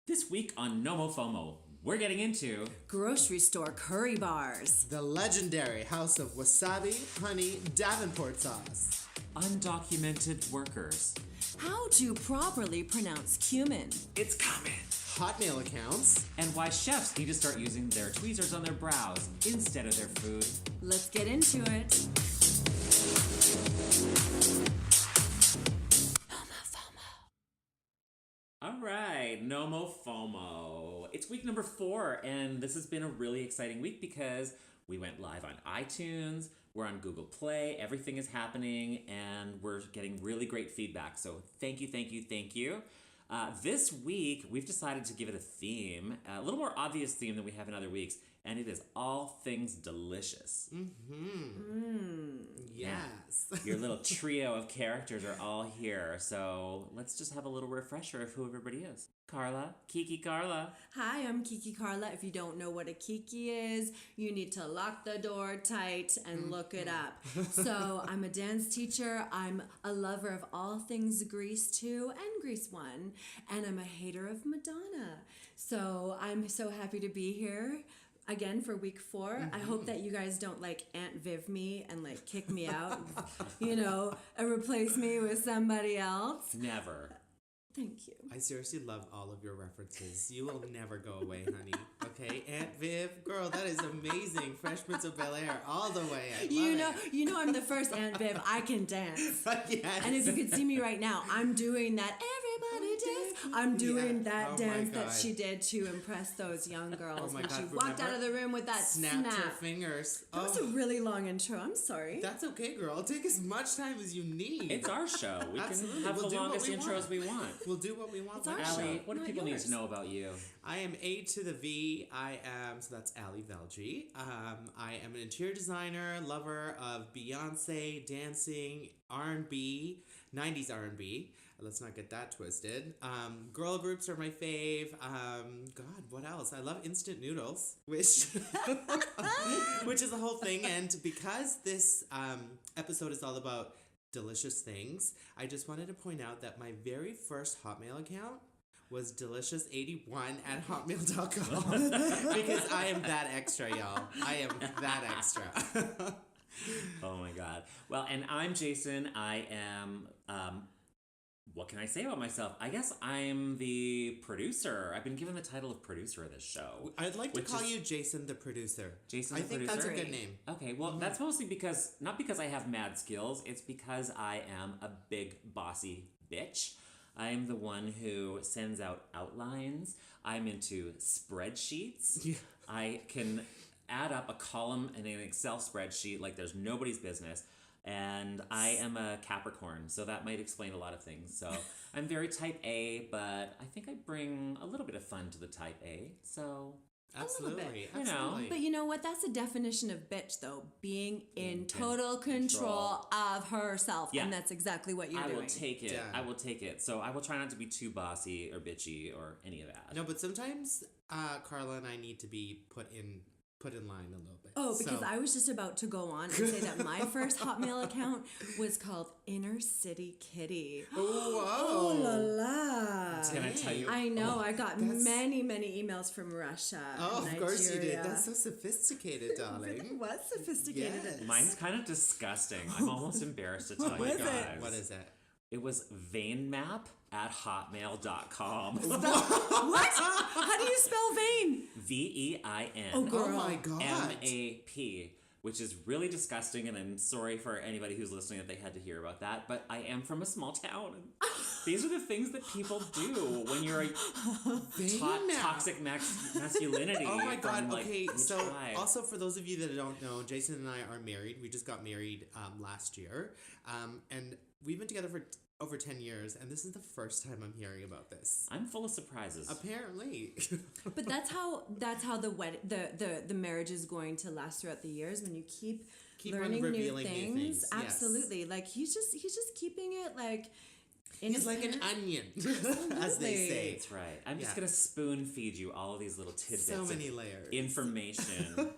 This week on NOMOFOMO, we're getting into Grocery store curry bars. The legendary house of wasabi, honey, Davenport sauce. undocumented workers. How to properly pronounce cumin. It's coming! Hotmail accounts. And why chefs need to start using their tweezers on their brows instead of their food. Let's get into it. All right, NOMOFOMO. It's week number 4, and this has been a really exciting week because we went live on iTunes, we're on Google Play, everything is happening, and we're getting really great feedback. So thank you, thank you, thank you. This week, we've decided to give it a theme, a little more obvious theme than we have in other weeks, and it is all things delicious. Yes. Your little trio of characters are all here, so let's just have a little refresher of who everybody is. Carla, Kiki Carla. Hi, I'm Kiki Carla. If you don't know what a Kiki is, you need to lock the door tight and look it up. So I'm a dance teacher. I'm a lover of all things Grease 2 and Grease 1. And I'm a hater of Madonna. So I'm so happy to be here again for week 4. I hope that you guys don't like Aunt Viv me and like kick me out, and replace me with somebody else. Never. Thank you. I seriously love all of your references. You will never go away, honey. Okay, Aunt Viv, girl, that is amazing. Fresh Prince of Bel-Air, all the way. I love it. You know I'm the first Aunt Viv. I can dance. Yes. And if you could see me right now, I'm doing that everybody dance. I'm doing that Oh my dance that God. she did to impress those young girls Oh my when she God, walked out remember? of the room with that Snapped snap. her fingers. That was a really long intro. I'm sorry. That's okay, girl. Take as much time as you need. It's our show. We Absolutely. can have We'll the do what longest we intros want. we want. We'll do what we want. It's our with show. it. Allie, what do Not people need yours. to know about you? I am A to the V. I am, so that's Velji. I am an interior designer, lover of Beyonce, dancing, R&B, 90s R&B. Let's not get that twisted. Girl groups are my fave. God, what else? I love instant noodles, which which is the whole thing. And because this episode is all about delicious things, I just wanted to point out that my very first Hotmail account was delicious81@hotmail.com because I am that extra, y'all. I am that extra. Oh my God. Well, and I'm Jason. I am, what can I say about myself? I guess I'm the producer. I've been given the title of producer of this show. I'd like to Which call is- you Jason the producer. Jason I the think producer? that's a good name. Okay, well, that's mostly because, not because I have mad skills, it's because I am a big bossy bitch. I am the one who sends out outlines. I'm into spreadsheets. Yeah. I can add up a column in an Excel spreadsheet like there's nobody's business. And I am a Capricorn, so that might explain a lot of things. So I'm very type A, but I think I bring a little bit of fun to the type A. So Absolutely. You know. Absolutely. But you know what? That's a definition of bitch, though. Being in total control of herself. Yeah. And that's exactly what you're I doing. will take it. Yeah. I will take it. So I will try not to be too bossy or bitchy or any of that. No, but sometimes Carla and I need to be put in line a little bit. Oh, because So- I was just about to go on and say that my first Hotmail account was called Inner City Kitty. Oh, Oh la la. Can I tell you? I know. I got that's- many emails from Russia. Oh, and of course you did. Nigeria. That's so sophisticated, It darling. was sophisticated. Yes. Mine's kind of disgusting. I'm almost embarrassed to tell What you was it? guys. What is it? It was veinmap@hotmail.com. What? How do you spell vein? VEIN. Oh, girl. Oh my God. MAP, which is really disgusting, and I'm sorry for anybody who's listening that they had to hear about that, but I am from a small town. And these are the things that people do when you're a toxic masculinity. Oh my God. From, like, Okay, the so tribe. also for those of you that don't know, Jason and I are married. We just got married last year. And we've been together for over 10 years, and this is the first time I'm hearing about this. I'm full of surprises. Apparently. But that's how the marriage is going to last throughout the years when you keep on learning revealing new things, yes. Absolutely. Like he's just keeping it like in He's his like an pants. onion, as they say. That's right. I'm just Yeah. going to spoon feed you all of these little tidbits So of many layers. information.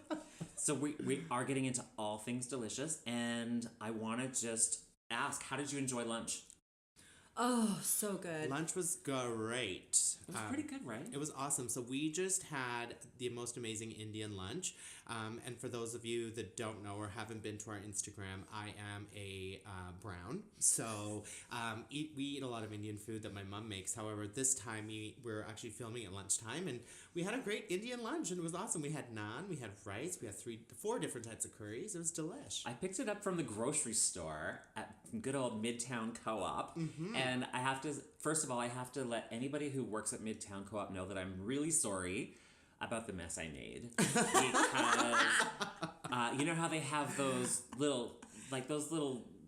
So we are getting into all things delicious, and I want to just ask, how did you enjoy lunch? Oh, so good. Lunch was great. It was pretty good, right? It was awesome. So we just had the most amazing Indian lunch. And for those of you that don't know or haven't been to our Instagram, I am a brown. So we eat a lot of Indian food that my mom makes. However, this time we're actually filming at lunchtime, and we had a great Indian lunch, and it was awesome. We had naan, we had rice, we had 4 different types of curries. It was delish. I picked it up from the grocery store at good old Midtown Co-op, and I have to, first of all, I have to let anybody who works at Midtown Co-op know that I'm really sorry about the mess I made, because you know how they have those little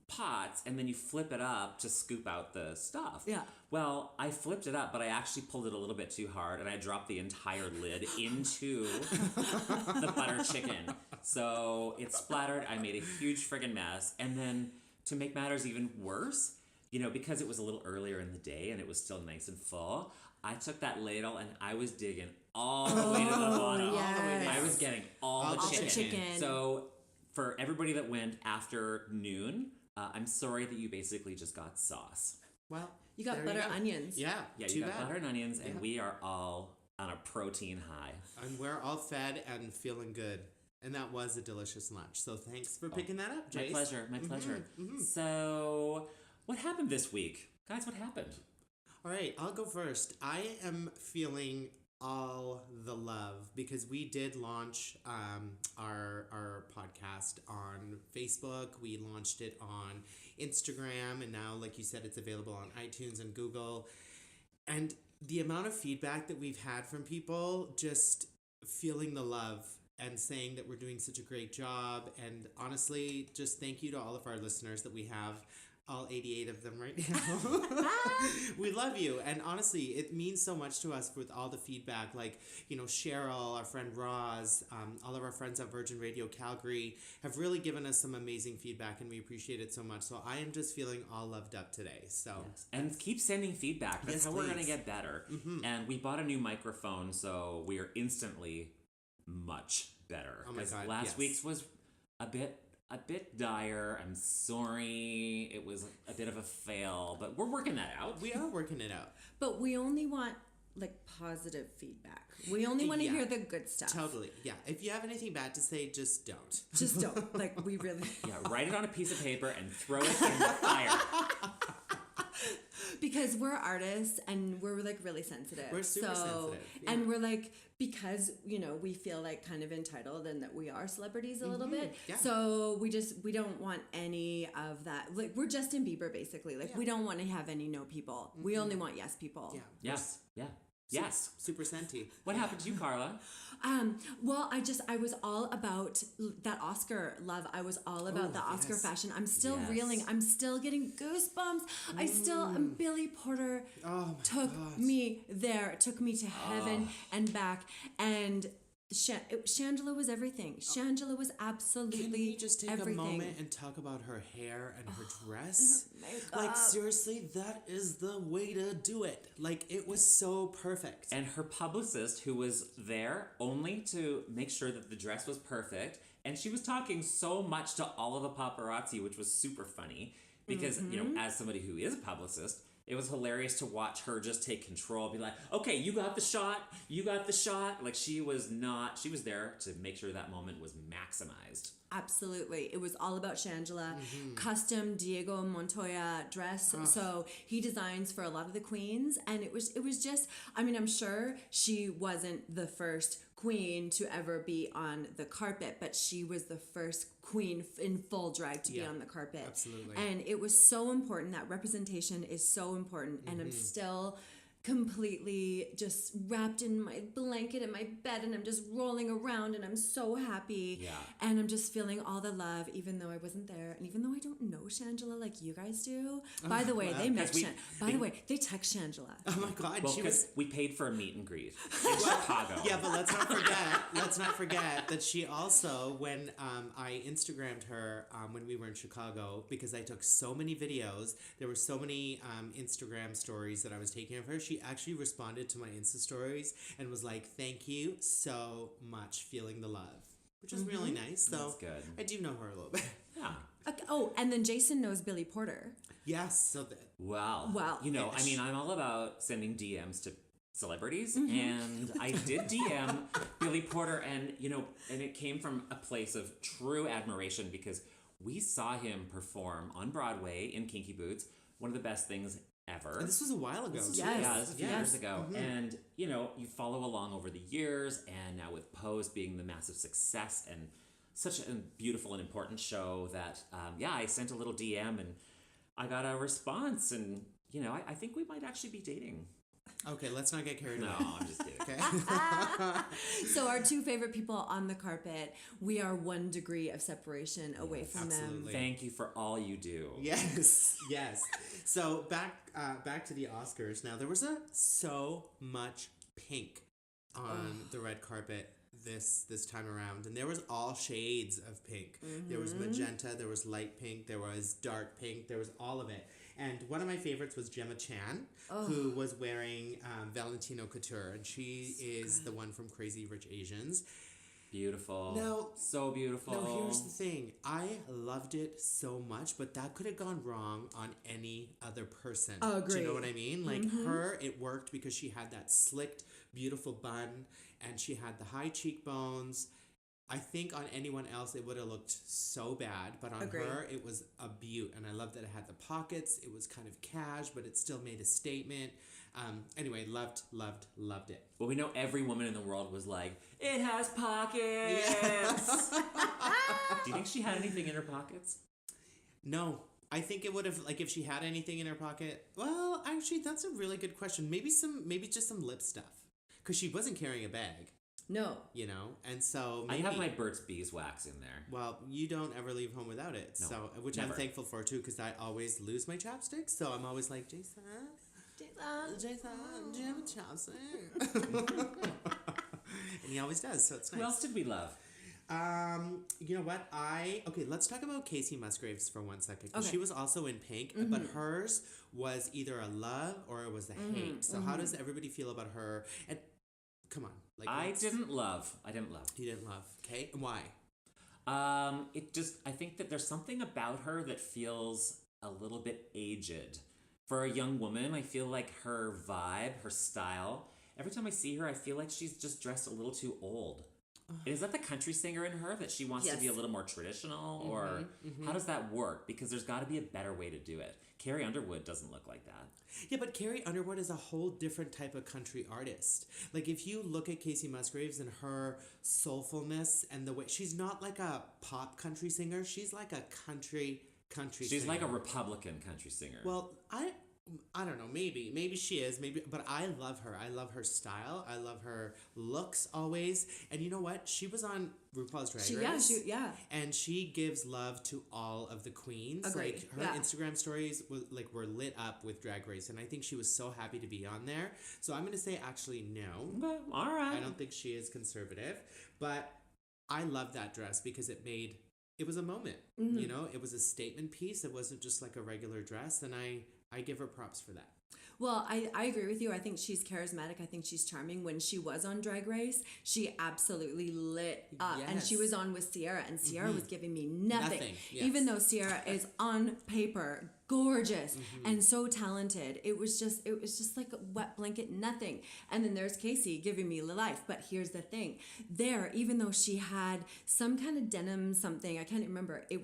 pots, and then you flip it up to scoop out the stuff. Yeah. Well, I flipped it up, but I actually pulled it a little bit too hard, and I dropped the entire lid into the butter chicken. So it splattered. I made a huge friggin' mess. And then to make matters even worse, you know, because it was a little earlier in the day and it was still nice and full, I took that ladle and I was digging all the way to the bottom. yes. All the way down. I was getting all the chicken. chicken. So for everybody that went after noon, I'm sorry that you basically just got sauce. Well, You got there butter go. onions. Yeah, Yeah, too you got bad. butter and onions, and we are all on a protein high. And we're all fed and feeling good. And that was a delicious lunch. So thanks for picking that up, My Jace. pleasure, my pleasure. So, what happened this week? Guys, what happened? All right, I'll go first. I am feeling all the love because we did launch our podcast on Facebook. We launched it on Instagram, and now, like you said, it's available on iTunes and Google. And the amount of feedback that we've had from people just feeling the love and saying that we're doing such a great job. And honestly, just thank you to all of our listeners that we have. All 88 of them right now. We love you. And honestly, it means so much to us with all the feedback. Like, you know, Cheryl, our friend Roz, all of our friends at Virgin Radio Calgary have really given us some amazing feedback, and we appreciate it so much. So I am just feeling all loved up today. So And keep sending feedback. That's Yes, how we're going to please. get better. And we bought a new microphone, so we are instantly much better. Oh my God, last yes. week's was a bit dire. I'm sorry. It was a bit of a fail, but we're working that out. we are working it out. But we only want like positive feedback. We only want to Yeah. hear the good stuff. Totally. Yeah. If you have anything bad to say, just don't. Just don't. Like, we really. Yeah, write it on a piece of paper and throw it in the fire. Because we're artists and we're like really sensitive. We're super sensitive, yeah. And we're like, because, you know, we feel like kind of entitled and that we are celebrities a little bit. yeah. So we don't want any of that. Like, we're Justin Bieber basically. Like, we don't want to have any no people. We only want yes people. Yeah. Yes. Yeah. Yes. Super senti. What happened to you, Carla? Well, I was all about that Oscar love. I was all about the Oscar yes. fashion. I'm still Yes. reeling. I'm still getting goosebumps. I still, Billy Porter Oh my took God. me there, took me to heaven and back. And Shangela was everything. Shangela was absolutely Can we just take everything. a moment and talk about her hair and her dress? makeup. Like, seriously, that is the way to do it. Like, it was so perfect. And her publicist, who was there only to make sure that the dress was perfect, and she was talking so much to all of the paparazzi, which was super funny, because, you know, as somebody who is a publicist, it was hilarious to watch her just take control, be like, okay, you got the shot. Like, she was there to make sure that moment was maximized. Absolutely. It was all about Shangela. Custom Diego Montoya dress. So he designs for a lot of the queens. And it was just, I mean, I'm sure she wasn't the first queen to ever be on the carpet, but she was the first queen in full drag to be Yeah, on the carpet. absolutely. And it was so important. That representation is so important. And I'm still completely just wrapped in my blanket in my bed, and I'm just rolling around, and I'm so happy. Yeah. And I'm just feeling all the love, even though I wasn't there, and even though I don't know Shangela like you guys do. By the way, wow. they met. 'Cause They text Shangela. Oh my God, Well, she was. because we paid for a meet and greet in Chicago. Yeah, but let's not forget that she also, when I Instagrammed her when we were in Chicago, because I took so many videos, there were so many Instagram stories that I was taking of her. She actually responded to my Insta stories and was like, "Thank you so much, feeling the love," which is really nice. So That's good. I do know her a little bit. Yeah. Okay. Oh, and then Jason knows Billy Porter. Yes. So that. Well, Well, you know, I ish. mean, I'm all about sending DMs to celebrities, and I did DM Billy Porter, and you know, and it came from a place of true admiration because we saw him perform on Broadway in Kinky Boots, one of the best things ever. And this was a while ago. Yes. too. Yeah, this was a few Yes. years ago. And, you know, you follow along over the years, and now with Pose being the massive success and such a beautiful and important show that, yeah, I sent a little DM and I got a response, and, you know, I think we might actually be dating. Okay, let's not get carried No, away. I'm just kidding. Okay. So our two favorite people on the carpet, we are 1 degree of separation away from them. absolutely. Thank you for all you do. Yes, yes. So back to the Oscars. Now there was so much pink on the red carpet this time around, and there was all shades of pink. There was magenta, there was light pink, there was dark pink, there was all of it. And one of my favorites was Gemma Chan, who was wearing Valentino Couture, and she is the one from Crazy Rich Asians. Beautiful. Now- so beautiful. Now, here's the thing. I loved it so much, but that could have gone wrong on any other person. Do you Agreed. know what I mean? Like, her, it worked because she had that slicked, beautiful bun, and she had the high cheekbones. I think on anyone else, it would have looked so bad, but on Agreed. her, it was a beaut. And I love that it had the pockets. It was kind of cash, but it still made a statement. Anyway, loved it. Well, we know every woman in the world was like, it has pockets. Do you think she had anything in her pockets? No, I think it would have, like, if she had anything in her pocket. Well, actually, that's a really good question. Maybe just some lip stuff, because she wasn't carrying a bag, No. you know. And so I maybe, have my Burt's Beeswax in there. Well, you don't ever leave home without it. No, So, which I'm never. thankul for too, because I always lose my chapsticks. So I'm always like, Jason, do you have a chapstick? And he always does. So it's nice. Who else did we love? You know what? Okay, let's talk about Casey Musgraves for 1 second. 'Cause Okay. she was also in pink, but hers was either a love or it was a hate. So how does everybody feel about her? And come on, like I didn't love. You didn't love, okay? And why? I think that there's something about her that feels a little bit aged. For a young woman, I feel like her vibe, her style, every time I see her, I feel like she's just dressed a little too old. Is that the country singer in her that she wants to be a Yes. little more traditional? Or how does that work? Because there's got to be a better way to do it. Carrie Underwood doesn't look like that. Yeah, but Carrie Underwood is a whole different type of country artist. Like, if you look at Casey Musgraves and her soulfulness and the way, she's not like a pop country singer. She's like a country She's singer. like a Republican country singer. Well, I don't know, maybe she is, but I love her. I love her style. I love her looks always. And you know what? She was on RuPaul's Drag Race. Yeah. And she gives love to all of the queens. Agreed. Like, her Yeah. Instagram stories were lit up with Drag Race, and I think she was so happy to be on there. So I'm gonna say actually no. Okay, all right. I don't think she is conservative, but I love that dress because it was a moment. You know, it was a statement piece. It wasn't just like a regular dress, and I give her props for that. Well, I agree with you. I think she's charismatic. I think she's charming. When she was on Drag Race, she absolutely lit up. And she Yes. was on with Sierra, and Sierra was giving me nothing. Nothing, yes. Even though Sierra is on paper gorgeous and so talented. It was just like a wet blanket, nothing. And then there's Casey giving me life. But here's the thing. There, even though she had some kind of denim something, I can't remember, it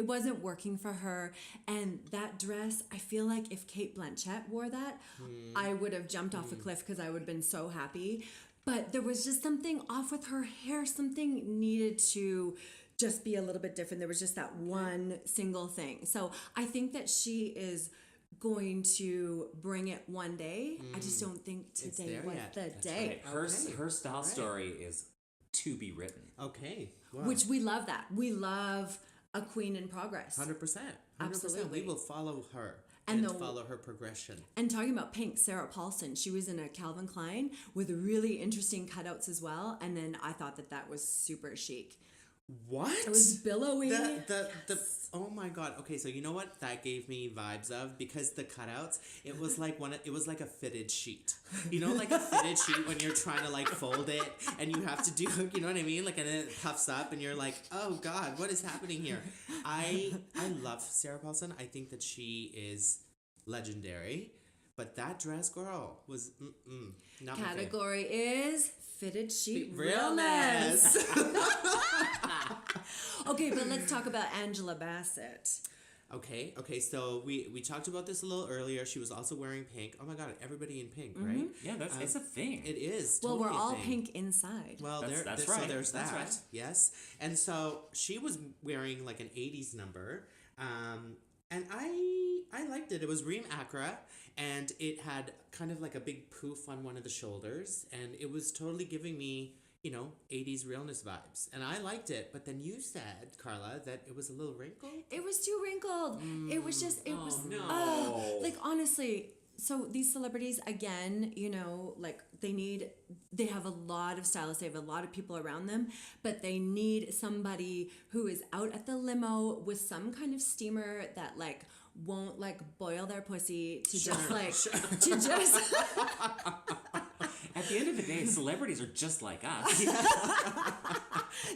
wasn't working for her. And that dress, I feel like if Kate Blanchett wore that, I would have jumped off a cliff because I would have been so happy. But there was just something off with her hair. Something needed to just be a little bit different. There was just that one single thing. So I think that she is going to bring it one day. I just don't think today there was yet. the That's day. right. Her style Alright. story is to be written. Okay. Wow. Which we love that. We love a queen in progress. 100%. Absolutely. We will follow her And and the- follow her progression. And talking about pink, Sarah Paulson, she was in a Calvin Klein with really interesting cutouts as well. And then I thought that was super chic. What? It was billowy. The oh my god. Okay, so you know what that gave me vibes of, because the cutouts, it was like a fitted sheet. You know, like a fitted sheet when you're trying to like fold it and you have to do, you know what I mean? Like, and then it puffs up and you're like, "Oh god, what is happening here?" I love Sarah Paulson. I think that she is legendary. But that dress, girl, was not my favorite. Category is fitted sheet Realness. Okay, but let's talk about Angela Bassett. Okay, so we talked about this a little earlier. She was also wearing pink. Oh my god, everybody in pink, right? Yeah, it's a thing. It is. Well, Totally we're a all thing. pink inside. Well, That's so right. there's That's that. right. Yes. And so she was wearing like an 80s number. And I liked it. It was Reem Acra, and it had kind of like a big poof on one of the shoulders, and it was totally giving me, 80s realness vibes. And I liked it, but then you said, Carla, that it was a little wrinkled. It was too wrinkled. It was just, it was, no. like, honestly, so these celebrities, again, like they have a lot of stylists, they have a lot of people around them, but they need somebody who is out at the limo with some kind of steamer that like won't like boil their pussy to just like, to just... At the end of the day, celebrities are just like us.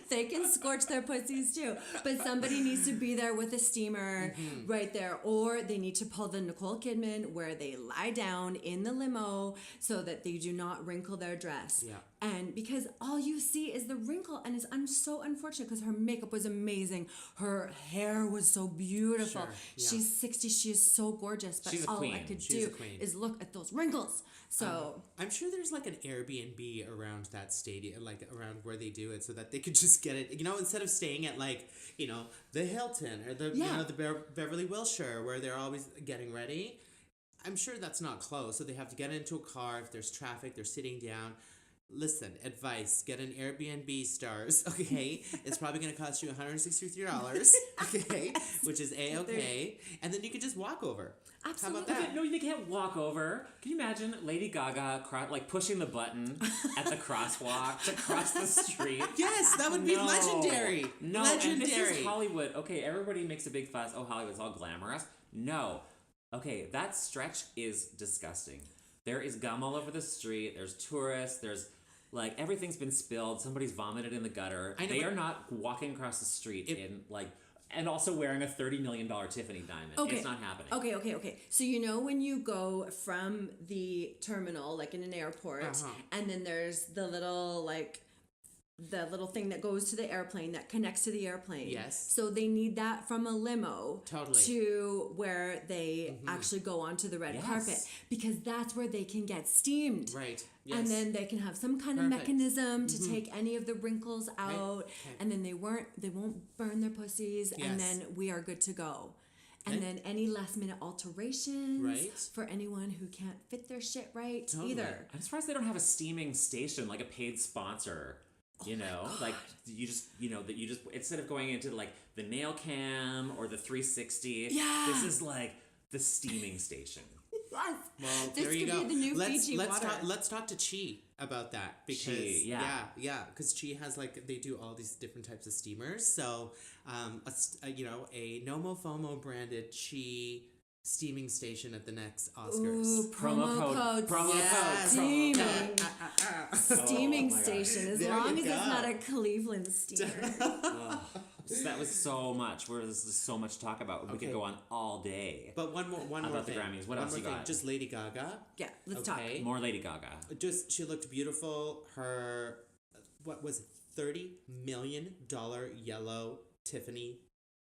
They can scorch their pussies too. But somebody needs to be there with a steamer right there. Or they need to pull the Nicole Kidman where they lie down in the limo so that they do not wrinkle their dress. Yeah. And because all you see is the wrinkle, and I'm so unfortunate because her makeup was amazing. Her hair was so beautiful. Sure, yeah. She's 60, she is so gorgeous. But She's a all I queen. could She's a do queen. is look at those wrinkles. So I'm sure there's like an Airbnb around that stadium, like around where they do it, so that they could just get it, instead of staying at like, the Hilton or the, the Beverly Wilshire where they're always getting ready. I'm sure that's not close. So they have to get into a car. If there's traffic, they're sitting down. Listen, advice, get an Airbnb stars, okay? It's probably going to cost you $163, okay? Which is A-okay. And then you can just walk over. Absolutely. How about that? No, they can't walk over. Can you imagine Lady Gaga like pushing the button at the crosswalk to cross the street? Yes, that would be legendary. No, legendary. And this is Hollywood. Okay, everybody makes a big fuss. Oh, Hollywood's all glamorous. No. Okay, that stretch is disgusting. There is gum all over the street. There's tourists. There's like everything's been spilled. Somebody's vomited in the gutter. They are not walking across the street in like, and also wearing a $30 million Tiffany diamond. Okay. It's not happening. Okay. So when you go from the terminal, like in an airport, and then there's the little thing that goes to the airplane that connects to the airplane. Yes. So they need that from a limo Totally. to where they actually go onto the red carpet, because that's where they can get steamed. Right. Yes. And then they can have some kind of mechanism to take any of the wrinkles out, Okay. and then they won't burn their pussies, and then we are good to go. And then any last minute alterations for anyone who can't fit their shit right either. I'm surprised they don't have a steaming station, like a paid sponsor. Like you just instead of going into like the nail cam or the 360, this is like the steaming station. Yes. Well, This there you could go. be the new Fiji water. Let's talk to Chi about that, because Chi, yeah. because Chi has they do all these different types of steamers. So, a NOMOFOMO branded Chi steaming station at the next Oscars. Ooh, promo code. Steaming. Steaming station. As There long you as it's go. not a Cleveland steamer. So that was so much. There's so much to talk about. We could go on all day. But one more about thing. the Grammys. What One else more you thing. got? Just Lady Gaga. Yeah, let's talk. More Lady Gaga. She looked beautiful. Her, what was it, $30 million yellow Tiffany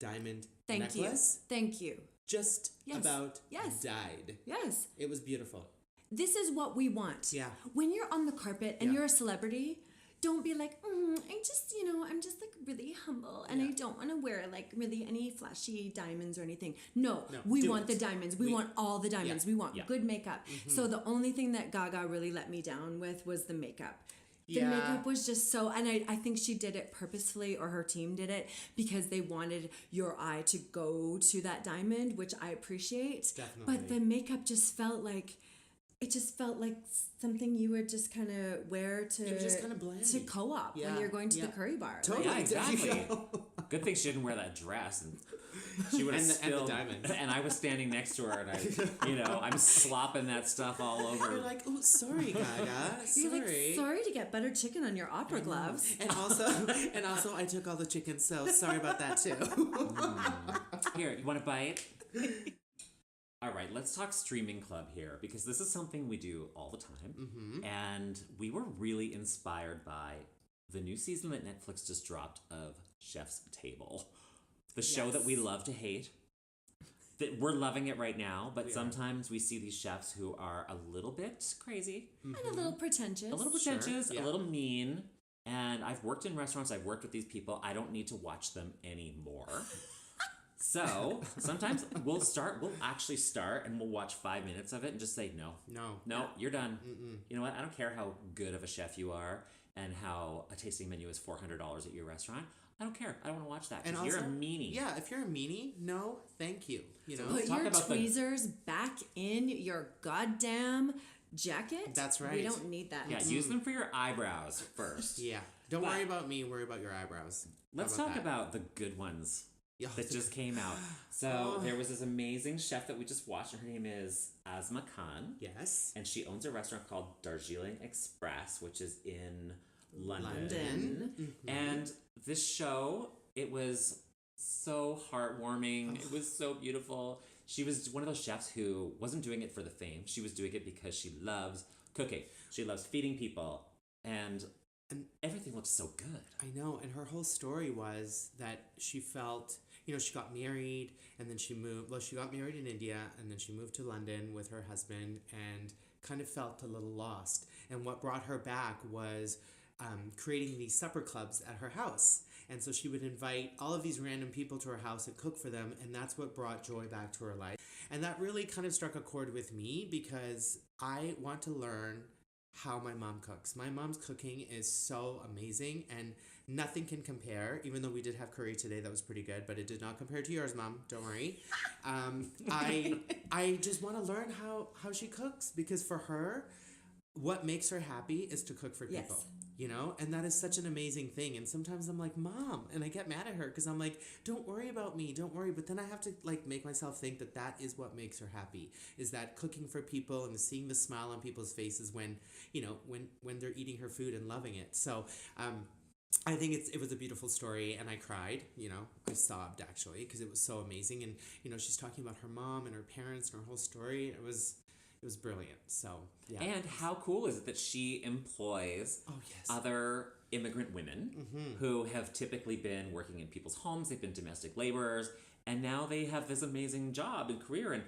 diamond necklace. Thank you. Just about died. Yes. It was beautiful. This is what we want. Yeah. When you're on the carpet and you're a celebrity, don't be like, I'm just like really humble and I don't want to wear like really any flashy diamonds or anything. No, we want the diamonds. We want all the diamonds. We want good makeup. So the only thing that Gaga really let me down with was the makeup. The makeup was just so, and I think she did it purposefully, or her team did it, because they wanted your eye to go to that diamond, which I appreciate. Definitely. But the makeup just felt like it just felt like something you would just kind of wear to It was just kind of bland. to co-op when Yeah, you're going to yeah. the curry bar. Totally. Yeah, exactly. You know? Good thing she didn't wear that dress, and she would have And the spilled. diamond. And I was standing next to her, and I'm slopping that stuff all over. You're like, oh, sorry, Gaga. You're like, Sorry. sorry to get butter chicken on your opera gloves. And also, I took all the chicken, so sorry about that too. Here, you want a bite? All right, let's talk streaming club here, because this is something we do all the time. Mm-hmm. And we were really inspired by the new season that Netflix just dropped of Chef's Table, the show that we love to hate. That we're loving it right now, but sometimes we see these chefs who are a little bit crazy, And a little pretentious. a little pretentious, yeah. a little mean. And I've worked in restaurants, I've worked with these people. I don't need to watch them anymore. So sometimes we'll actually start and we'll watch 5 minutes of it and just say, no, you're done. You know what? I don't care how good of a chef you are and how a tasting menu is $400 at your restaurant. I don't care. I don't want to watch that because you're a meanie. Yeah, if you're a meanie, no, thank you. You know, Put talk your about tweezers back in your goddamn jacket. That's right. We don't need that. Yeah, use them for your eyebrows first. yeah. Don't worry about me. Worry about your eyebrows. Let's How talk that? about the good ones Yeah. that just came out. So there was this amazing chef that we just watched, and her name is Asma Khan. Yes. And she owns a restaurant called Darjeeling Express, which is in London. London. And this show, it was so heartwarming. It was so beautiful. She was one of those chefs who wasn't doing it for the fame. She was doing it because she loves cooking. She loves feeding people. And everything looked so good. I know, and her whole story was that she felt, she got married and then she moved. Well, she got married in India and then she moved to London with her husband and kind of felt a little lost. And what brought her back was creating these supper clubs at her house. And so she would invite all of these random people to her house and cook for them, and that's what brought joy back to her life. And that really kind of struck a chord with me because I want to learn how my mom cooks. My mom's cooking is so amazing and nothing can compare, even though we did have curry today that was pretty good, but it did not compare to yours, Mom. Don't worry. I just want to learn how she cooks because for her, what makes her happy is to cook for people. Yes. And that is such an amazing thing. And sometimes I'm like, Mom, and I get mad at her because I'm like, don't worry about me, don't worry. But then I have to make myself think that is what makes her happy, is that cooking for people and seeing the smile on people's faces when they're eating her food and loving it. So I think it was a beautiful story, and I cried. I sobbed actually because it was so amazing. And she's talking about her mom and her parents and her whole story. It was brilliant. So yeah. And how cool is it that she employs other immigrant women who have typically been working in people's homes, they've been domestic laborers, and now they have this amazing job and career. And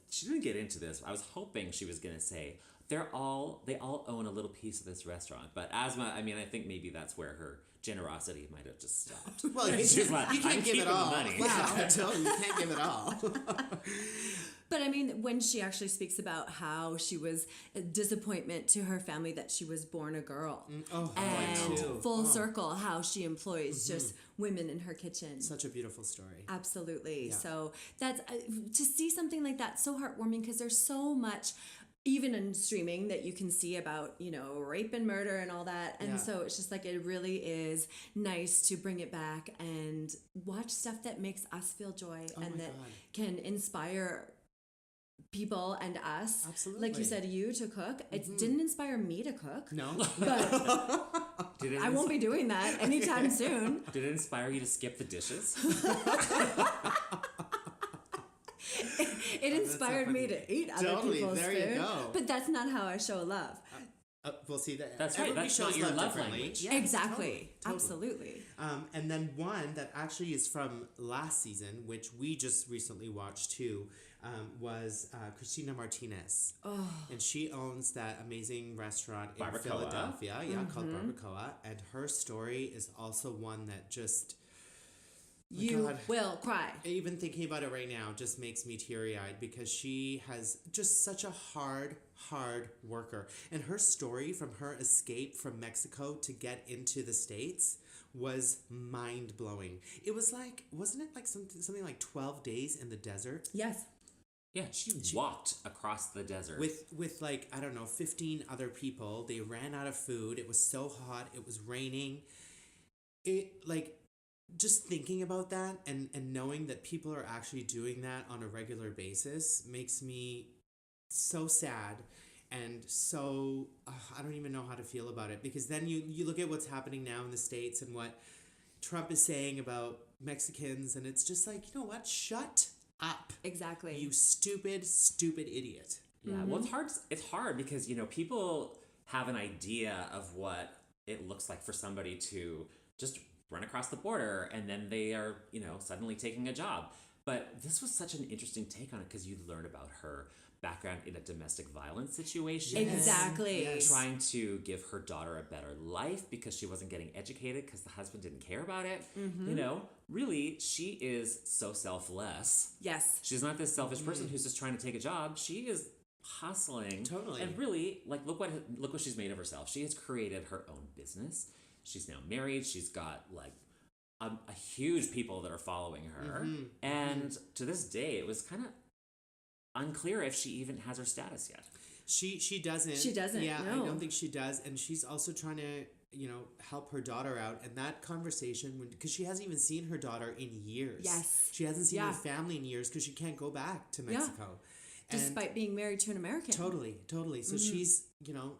she didn't get into this. I was hoping she was gonna say they all own a little piece of this restaurant. But Asma, I think maybe that's where her generosity might have just stopped. Well, She's like, you can't I'm give it keeping the all. money. Wow, I tell you can't give it all. But when she actually speaks about how she was a disappointment to her family that she was born a girl. And full circle, how she employs just women in her kitchen. Such a beautiful story. Absolutely. Yeah. So that's to see something like that, so heartwarming because there's so much even in streaming that you can see about, rape and murder and all that. And so it's just it really is nice to bring it back and watch stuff that makes us feel joy and that can inspire people and us. Absolutely. Like you said, you to cook. It didn't inspire me to cook. No. But I won't be doing that anytime soon. Did it inspire you to skip the dishes? It inspired me to eat other people's there food. You go. But that's not how I show love. We'll see that. That's right. Everybody That's shows not your love differently. language. Yeah, Exactly. totally. Absolutely. And then one that actually is from last season, which we just recently watched too, was Christina Martinez. Oh. And she owns that amazing restaurant in Barbacoa. Philadelphia, called Barbacoa. And her story is also one that just... You will cry. Even thinking about it right now just makes me teary-eyed because she has just such a hard worker. And her story from her escape from Mexico to get into the States was mind-blowing. It was wasn't it something like 12 days in the desert? Yes. Yeah, she walked across the desert. With like, I don't know, 15 other people. They ran out of food. It was so hot. It was raining. It, like, just thinking about that and knowing that people are actually doing that on a regular basis makes me so sad and so I don't even know how to feel about it, because then you look at what's happening now in the States and what Trump is saying about Mexicans, and it's just like, you know what? Shut up. Exactly. You stupid idiot. Yeah, well, it's hard because, people have an idea of what it looks like for somebody to just run across the border and then they are, suddenly taking a job. But this was such an interesting take on it because you learn about her background in a domestic violence situation. Exactly. Yes. Trying to give her daughter a better life because she wasn't getting educated because the husband didn't care about it. Really, she is so selfless. Yes. She's not this selfish person who's just trying to take a job. She is hustling. Totally. And really, like, look what she's made of herself. She has created her own business. She's now married. She's got, like, a huge people that are following her. And to this day, it was kind of unclear if she even has her status yet. She doesn't. She doesn't. Yeah, no. I don't think she does. And she's also trying to, help her daughter out. And that conversation, because she hasn't even seen her daughter in years. Yes. She hasn't seen her family in years because she can't go back to Mexico. Despite being married to an American. Totally. So she's,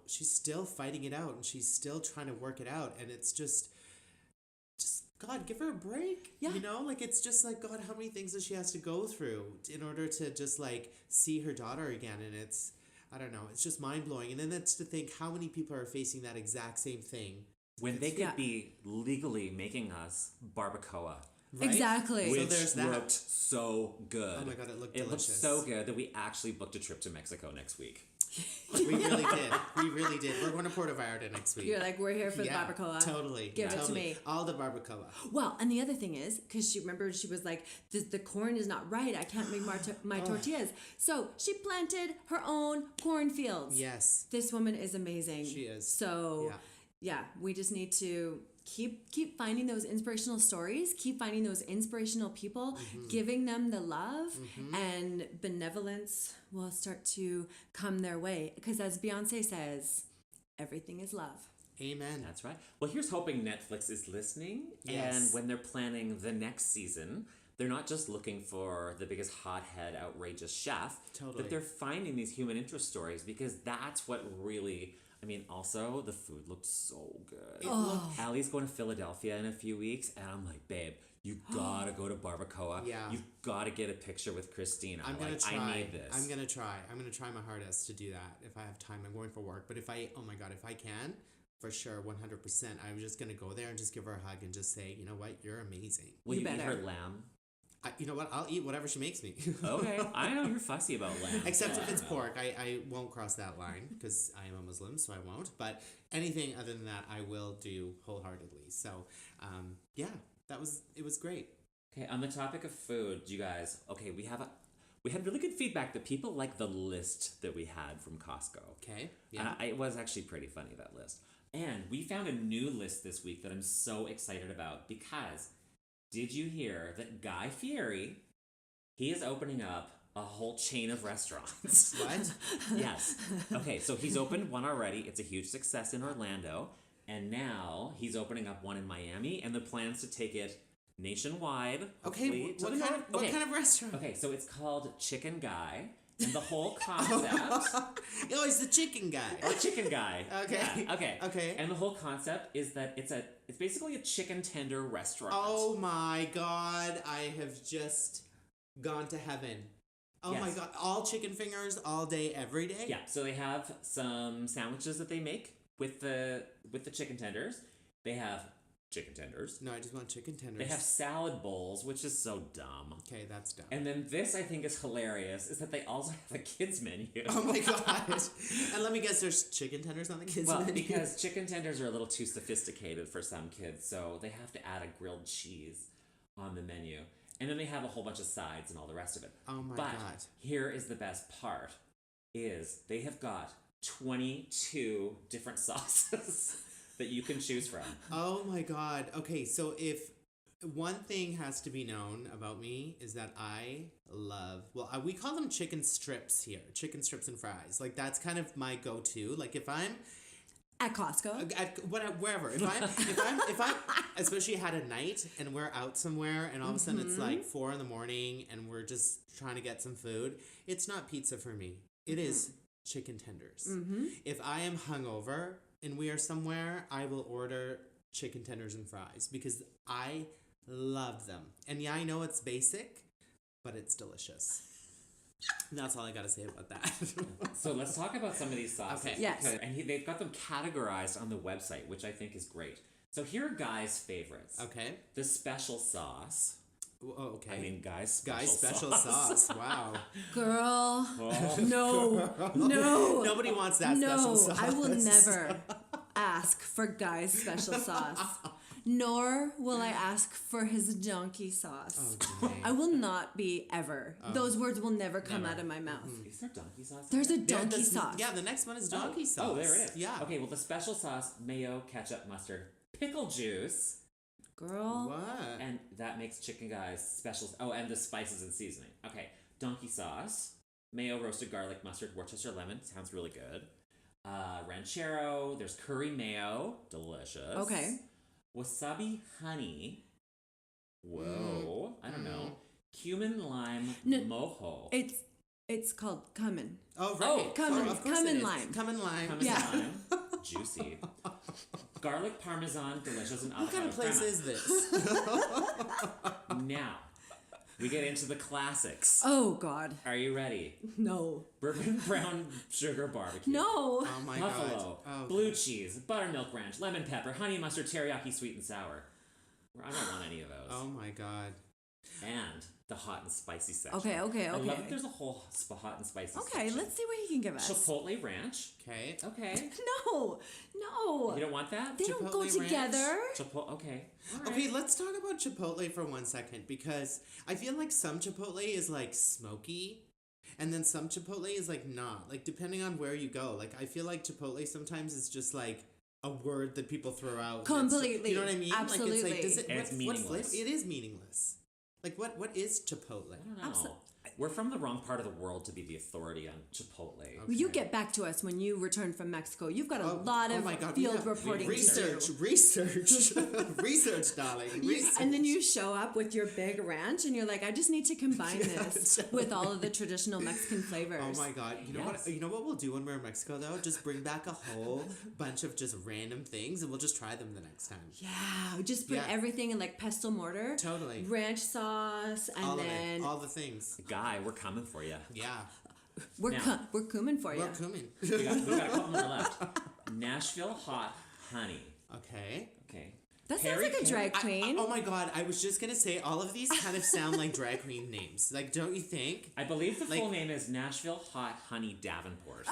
she's still fighting it out and she's still trying to work it out. And it's just God, give her a break. Yeah. Like, it's just like, God, how many things does she has to go through in order to just, like, see her daughter again? And it's, I don't know, it's just mind-blowing. And then that's to think how many people are facing that exact same thing. When they could be legally making us barbacoa. Right? Exactly. Which So there's that. looked so good. Oh my God, it looked looked delicious. so good that we actually booked a trip to Mexico next week. We really did. We really did. We're going to Puerto Vallarta next week. You're like, we're here for the barbacoa. Totally. Give it to totally. me. All the barbacoa. Well, and the other thing is, because she was like, the corn is not right. I can't make my tortillas. So she planted her own cornfields. Yes. This woman is amazing. She is. So, yeah, we just need to keep finding those inspirational stories, keep finding those inspirational people, giving them the love, and benevolence will start to come their way. Because as Beyonce says, everything is love. Amen. That's right. Well, here's hoping Netflix is listening. Yes. And when they're planning the next season, they're not just looking for the biggest hothead, outrageous chef. Totally. But they're finding these human interest stories because that's what really... I mean, also, the food looked so good. Allie's going to Philadelphia in a few weeks, and I'm like, babe, you gotta go to Barbacoa. Yeah. You've gotta get a picture with Christina. I'm going to try. I need this. I'm going to try. I'm going to try my hardest to do that if I have time. I'm going for work. But if I can, for sure, 100%, I'm just going to go there and just give her a hug and just say, you know what, you're amazing. Will you eat better. her lamb? You know what? I'll eat whatever she makes me. Okay, I know you're fussy about lamb. Except if it's pork. I won't cross that line because I am a Muslim, so I won't. But anything other than that, I will do wholeheartedly. So, yeah, it was great. Okay, on the topic of food, you guys, okay, we had really good feedback that people like the list that we had from Costco. Okay. Yeah. It was actually pretty funny, that list. And we found a new list this week that I'm so excited about because... Did you hear that Guy Fieri, he is opening up a whole chain of restaurants? What? Yes. Okay, so he's opened one already. It's a huge success in Orlando. And now he's opening up one in Miami, and the plans to take it nationwide. Okay, what kind of restaurant? Okay, so it's called Chicken Guy. And the whole concept... Oh, it's the chicken guy. Oh, Chicken Guy. Okay. Yeah, Okay. And the whole concept is that it's basically a chicken tender restaurant. Oh my God, I have just gone to heaven. Oh Yes. my God, all chicken fingers all day, every day? Yeah, so they have some sandwiches that they make with the chicken tenders. They have chicken tenders. No, I just want chicken tenders. They have salad bowls, which is so dumb. Okay, that's dumb. And then this, I think, is hilarious, is that they also have a kids menu. Oh my God. And let me guess, there's chicken tenders on the kids' Well, menu? because chicken tenders are a little too sophisticated for some kids, so they have to add a grilled cheese on the menu. And then they have a whole bunch of sides and all the rest of it. Oh my But God. here is the best part, is they have got 22 different sauces that you can choose from. Oh my God. Okay, so if One thing has to be known about me is that I love, we call them chicken strips here, chicken strips and fries. Like, that's kind of my go-to. Like, if I'm At Costco. wherever, if I'm, especially had a night and we're out somewhere and all of a sudden it's like 4 a.m. and we're just trying to get some food, it's not pizza for me. It is chicken tenders. If I am hungover and we are somewhere, I will order chicken tenders and fries because I love them. And yeah, I know it's basic, but it's delicious. And that's all I gotta say about that. So let's talk about some of these sauces. Okay. Yes. And they've got them categorized on the website, which I think is great. So here are guys' favorites. Okay. The special sauce. Oh, okay. I mean, guys' special sauce. Wow. Girl. Oh. No. Nobody wants that special sauce. I will never ask for Guy's special sauce. Nor will I ask for his donkey sauce. Oh, I will not be ever. Those words will never come out of my mouth. Is there donkey sauce? There's a donkey sauce. Yeah, the next one is donkey sauce. Oh, there it is. Yeah. Okay, well, the special sauce, mayo, ketchup, mustard, pickle juice. Girl. What? And that makes Chicken Guys special. Oh, and the spices and seasoning. Okay, donkey sauce, mayo, roasted garlic, mustard, Worcester lemon. Sounds really good. Ranchero. There's curry mayo. Delicious. Okay. Wasabi honey. Whoa. I don't know. Cumin lime No, mojo. It's called cumin. Oh, right. Oh, cumin. of course Cumin it is. lime. Cumin lime. Cumin Yeah. lime. Juicy. Garlic parmesan. Delicious. And What kind of place is this? Now, we get into the classics. Oh God. Are you ready? No. Bourbon brown sugar barbecue. No. Oh my Buffalo, god. Oh, blue cheese, buttermilk ranch, lemon pepper, honey mustard, teriyaki, sweet and sour. I don't want any of those. Oh my god. And the hot and spicy section. Okay. I love Okay. that there's a whole hot and spicy Okay. section. Let's see what he can give us. Chipotle ranch. Okay. Okay. No. You don't want that? They don't go Chipotle ranch? together. Chipotle. Okay. All right. Okay, let's talk about Chipotle for 1 second because I feel like some Chipotle is like smoky and then some Chipotle is like not. Like depending on where you go. Like I feel like Chipotle sometimes is just like a word that people throw out. Completely. You know what I mean? Absolutely. Like it's like, And it's meaningless. what flavor? It is meaningless. Like what is Chipotle? I don't know. We're from the wrong part of the world to be the authority on Chipotle. Okay. You get back to us when you return from Mexico. You've got a lot of my God, field reporting research, to do. research, darling. Research. And then you show up with your big ranch and you're like, I just need to combine this with all of the traditional Mexican flavors. Oh my god! You know what? You know what we'll do when we're in Mexico though? Just bring back a whole bunch of just random things, and we'll just try them the next time. Yeah, just put Yeah. everything in like pestle mortar. Totally. Ranch sauce, and All then of it, all the things. Guy, we're coming for you. Yeah, we're Now- we're cumin for you. we're cumin. We got a couple more left. Nashville hot honey. Okay. Okay. That sounds Perry like a drag queen. Oh my god! I was just gonna say all of these kind of sound like drag queen names. Like, don't you think? I believe the Like- full name is Nashville Hot Honey Davenport.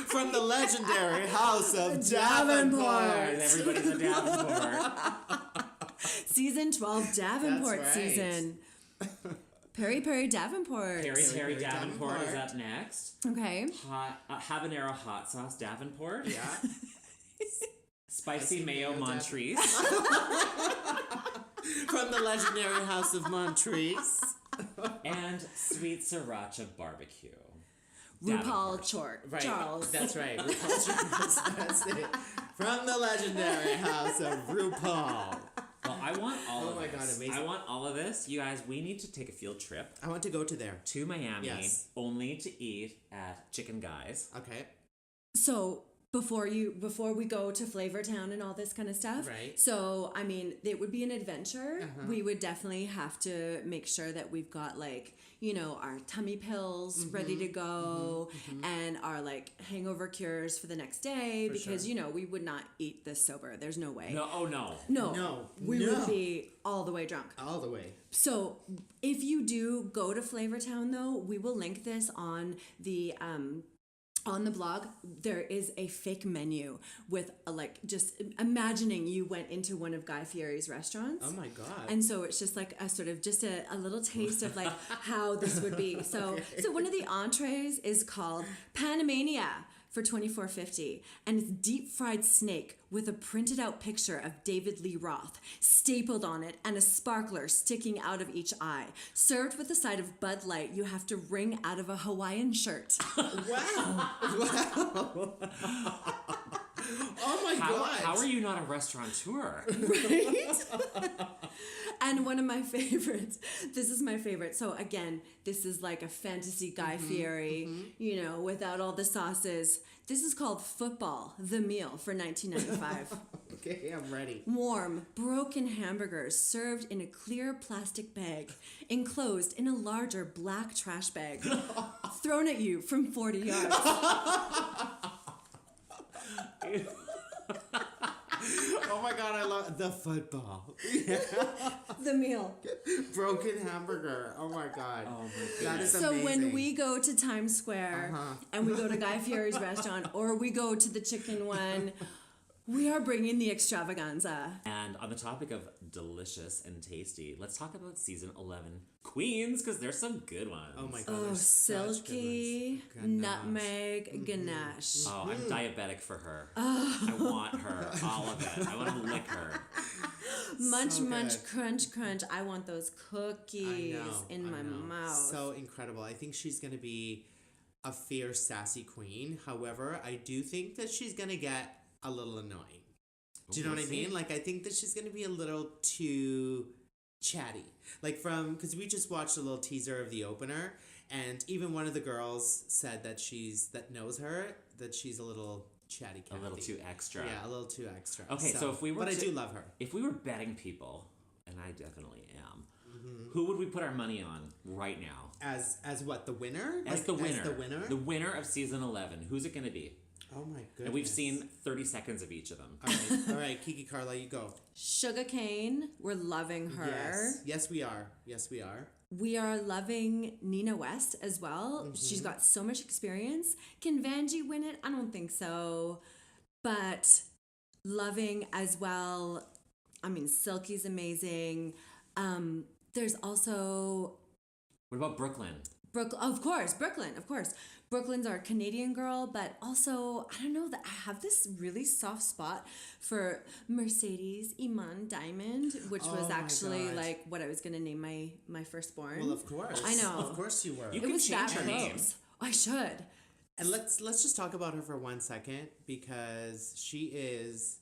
From the legendary house of Davenport. Davenport. Everybody's a Davenport. Season 12 Davenport That's right. season. Perry Davenport. Perry Davenport is Davenport. up next. Okay. Hot habanero hot sauce Davenport. Yeah. Spicy mayo mayo Montrese. From the legendary house of Montrese. And sweet sriracha barbecue. RuPaul Right. Charles. That's right. RuPaul Charles. That's it. From the legendary house of RuPaul. Well, I want all of Oh my this. God, amazing. I want all of this. You guys, we need to take a field trip I want to go to there. to Miami Yes. only to eat at Chicken Guys. Okay. So before we go to Flavor Town and all this kind of stuff, Right. so I mean, it would be an adventure. Uh-huh. We would definitely have to make sure that we've got like, you know, our tummy pills ready to go and our like hangover cures for the next day because sure. you know we would not eat this sober. There's no way. No, oh no. No, we no. would be all the way drunk. All the way. So if you do go to Flavor Town though, we will link this on the blog. There is a fake menu with like just imagining you went into one of Guy Fieri's restaurants. Oh my god. And so it's just like a sort of just a little taste of like how this would be. So one of the entrees is called Panamania. for $24.50, and it's deep fried snake with a printed out picture of David Lee Roth stapled on it and a sparkler sticking out of each eye. Served with a side of Bud Light you have to wring out of a Hawaiian shirt. Wow. Wow. Oh my God. How are you not a restaurateur? Right? And one of my favorites, this is my favorite. So again, this is like a fantasy Guy Fieri, you know, without all the sauces. This is called Football, the meal for $19.95. Okay, I'm ready. Warm, broken hamburgers served in a clear plastic bag, enclosed in a larger black trash bag, thrown at you from 40 yards. Oh my God, I love the football. The meal. Broken hamburger. Oh my God. Oh my That goodness. is So amazing. when we go to Times Square and we go to Guy Fieri's restaurant or we go to the chicken one, we are bringing the extravaganza. And on the topic of delicious and tasty, let's talk about season 11 queens, because there's some good ones. Oh my God. Oh, there's such good silky, ones. Ganache. nutmeg, ganache. Oh, I'm diabetic for her. I want her, all of it. I want to lick her. Munch, So munch, good. crunch, crunch. I want those cookies in my know. mouth. So incredible. I think she's going to be a fierce, sassy queen. However, I do think that she's going to get a little annoying. Do you know We'll what I see. mean? Like, I think that she's going to be a little too chatty. Like, because we just watched a little teaser of the opener, and even one of the girls said that knows her, that she's a little chatty A little too extra. Yeah, a little too extra. Okay, so if we were But I to- do love her. If we were betting people, and I definitely am, Mm-hmm. who would we put our money on right now? As what, the winner? As the winner. As the winner? The winner of season 11. Who's it going to be? Oh my goodness. And we've seen 30 seconds of each of them. All right, Kiki, Carla, you go. Sugar cane, we're loving her. Yes, we are. Yes, we are. We are loving Nina West as well. Mm-hmm. She's got so much experience. Can Vanjie win it? I don't think so. But loving as well. I mean, Silky's amazing. There's also What about Brooklyn? Brooklyn, of course. Brooklyn's our Canadian girl, but also, I don't know, that I have this really soft spot for Mercedes Iman Diamond, which Oh was my actually God. like what I was going to name my firstborn. Well, of course. I know. Of course you were. You It can was change that her name. close. I should. And let's just talk about her for 1 second, because she is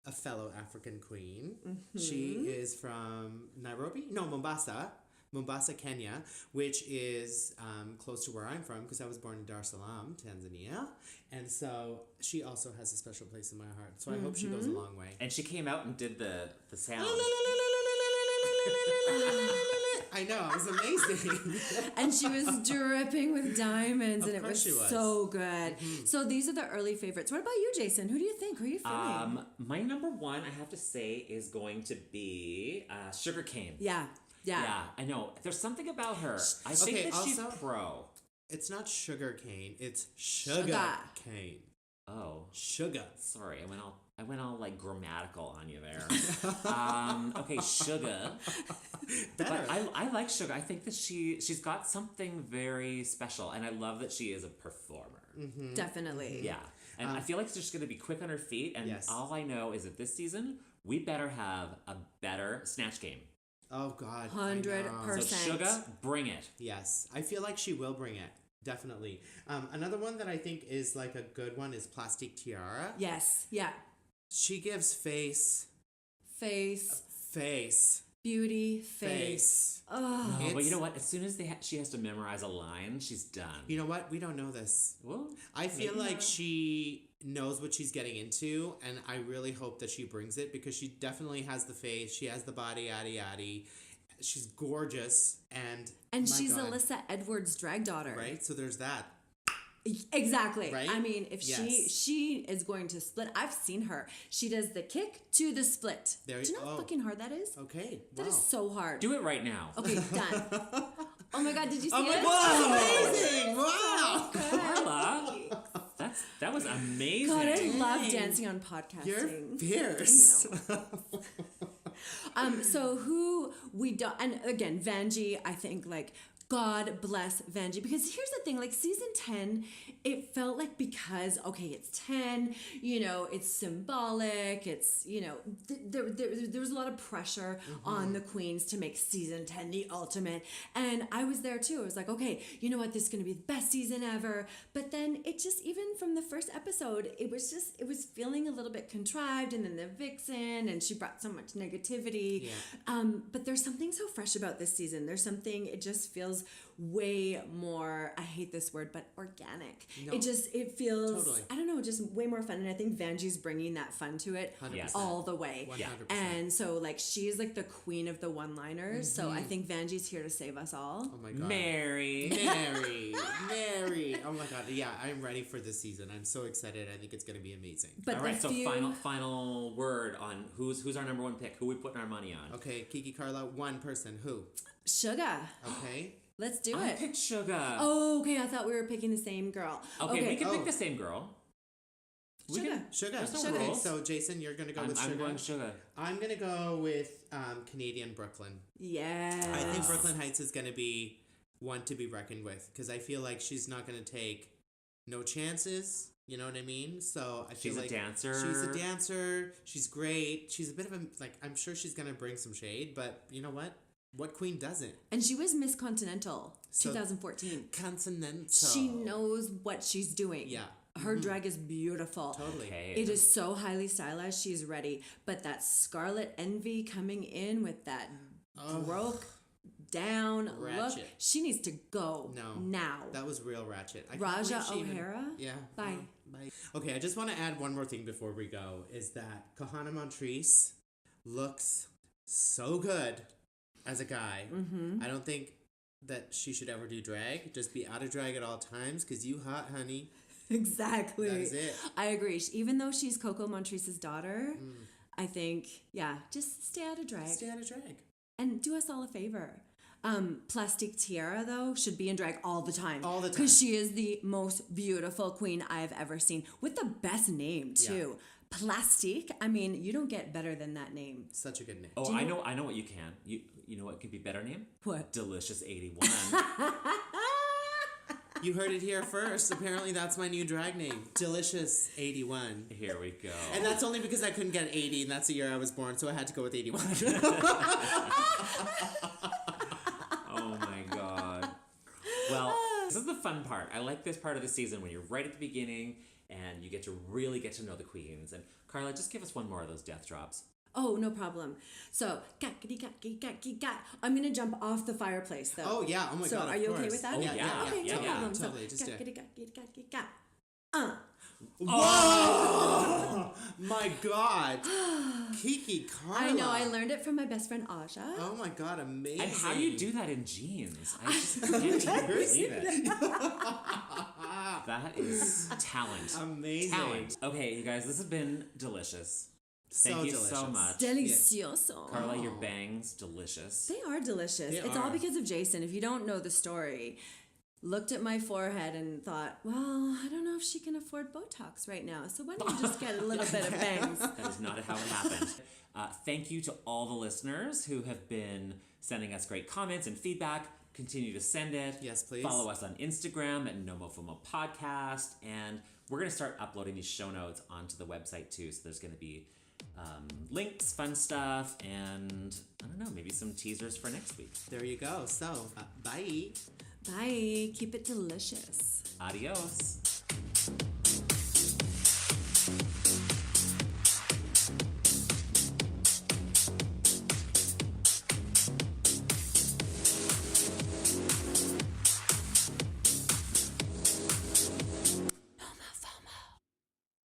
a fellow African queen. She is from Nairobi? No, Mombasa, Kenya, which is close to where I'm from, because I was born in Dar es Salaam, Tanzania. And so she also has a special place in my heart. So I hope she goes a long way. And she came out and did the sound. I know, it was amazing. And she was dripping with diamonds, Of and it course was, she was. so good. So these are the early favorites. What about you, Jason? Who do you think? Who are you feeling? My number one, I have to say, is going to be Sugarcane. Yeah. Yeah, I know. There's something about her. I think Okay, that she's also- pro. It's not sugar cane, it's sugar Sugar. cane. Oh, Sugar. sorry. I went all like grammatical on you there. Okay, Sugar. Better. But I like Sugar. I think that she's got something very special, and I love that she is a performer. Definitely. Yeah. And I feel like she's going to be quick on her feet, and Yes. all I know is that this season, we better have a better snatch game. Oh, God. 100%. So Sugar, bring it. Yes, I feel like she will bring it. Definitely. Another one that I think is like a good one is Plastic Tiara. Yes. Yeah. She gives face, Face, beauty, face. Oh. Oh, but you It's- know what? As soon as she has to memorize a line, she's done. You know what? We don't know this. Well, I feel maybe like not. she knows what she's getting into, and I really hope that she brings it, because she definitely has the face, she has the body, yaddy yaddy. She's gorgeous, and my she's God, Alyssa Edwards' drag daughter. right? So there's that. Exactly. Right? I mean, if Yes. she is going to split, I've seen her. She does the kick to the split. There Do you know how fucking hard that is? Okay. That wow. is so hard. do it right now. Okay, done. Oh my God, did you see Oh my it? God! Amazing! Wow! Carla, that was amazing. God, I love dancing on podcasting. You're fierce. So who we don't, and again, Vanjie, I think like God bless Velji. Because here's the thing, like season 10, it felt like because, okay, it's 10, you know, it's symbolic, it's, you know, there was a lot of pressure on the queens to make season 10 the ultimate. And I was there too. I was like, okay, you know what, this is going to be the best season ever. But then it just, even from the first episode, it was feeling a little bit contrived. And then the vixen, and she brought so much negativity. Yeah. But there's something so fresh about this season. There's something, it just feels way more, I hate this word, but organic. No. It feels, Totally. I don't know, just way more fun. And I think Vanjie's bringing that fun to it 100%. all the way. 100%. And so like she's like the queen of the one-liners. So I think Vanjie's here to save us all. Oh my God. Mary. Oh my God. Yeah, I'm ready for this season. I'm so excited. I think it's going to be amazing. But All right, so final word on who's our number one pick. Who we putting our money on? Okay, Kiki, Carla, one person. Who? Sugar. Okay. Let's do I it. picked Sugar. Oh, okay. I thought we were picking the same girl. Okay, we can Oh. pick the same girl. We Sugar. can- Sugar. There's no Okay, rules. so Jason, you're going to go with I'm Sugar. going Sugar. I'm going to go with Canadian Brooklyn. Yes. I think Brooklyn Heights is going to be one to be reckoned with because I feel like she's not going to take no chances. You know what I mean? So I feel She's a like dancer. She's a dancer. She's great. She's a bit of a, like, I'm sure she's going to bring some shade, but you know what? What queen doesn't? And she was Miss Continental So- 2014. Continental. She knows what she's doing. Yeah. Her drag is beautiful. Totally. Okay. It is so highly stylized. She's ready. But that Scarlet Envy coming in with that broke down look, Ratchet. she needs to go now. That was real ratchet. I can't Raja believe she even- O'Hara? Yeah. Bye. Bye. Okay, I just want to add one more thing before we go is that Kahana Montrese looks so good as a guy. Mm-hmm. I don't think that she should ever do drag. Just be out of drag at all times because you hot, honey. Exactly. That is it. I agree. Even though she's Coco Montrese's daughter, I think, just stay out of drag. Stay out of drag. And do us all a favor. Plastique Tiara, though, should be in drag all the time. All the time. Because she is the most beautiful queen I've ever seen. With the best name, too. Plastique, I mean, you don't get better than that name. Such a good name. Oh, I know what you can. You know what could be better name? What? Delicious 81. You heard it here first. Apparently, that's my new drag name. Delicious 81. Here we go. And that's only because I couldn't get 80, and that's the year I was born, so I had to go with 81. Oh my God. Well, this is the fun part. I like this part of the season when you're right at the beginning and you get to really get to know the queens. And Carla, just give us one more of those death drops. Oh, no problem. So, I'm going to jump off the fireplace, though. Oh, yeah. Oh, my So, God. are of you okay course. with that? Oh, yeah. Okay, no Yeah. problem. Totally. Just So, do it. Oh. Whoa! My God. Kiki, Carla. I know. I learned it from my best friend, Aja. Oh, my God. Amazing. And how you do that in jeans? I just can't even believe it. That is talent. Amazing. Talent. Okay, you guys, this has been delicious. Thank you so delicious. much. Delicioso. Carla, your bangs, delicious. They are delicious. They It's are. all because of Jason. If you don't know the story, looked at my forehead and thought, well, I don't know if she can afford Botox right now. So why don't you just get a little bit of bangs? That is not how it happened. Thank you to all the listeners who have been sending us great comments and feedback. Continue to send it. Yes, please. Follow us on Instagram at NOMOFOMO Podcast. And we're going to start uploading these show notes onto the website too. So there's going to be links, fun stuff, and I don't know, maybe some teasers for next week. There you go. So, bye. Bye. Keep it delicious. Adios.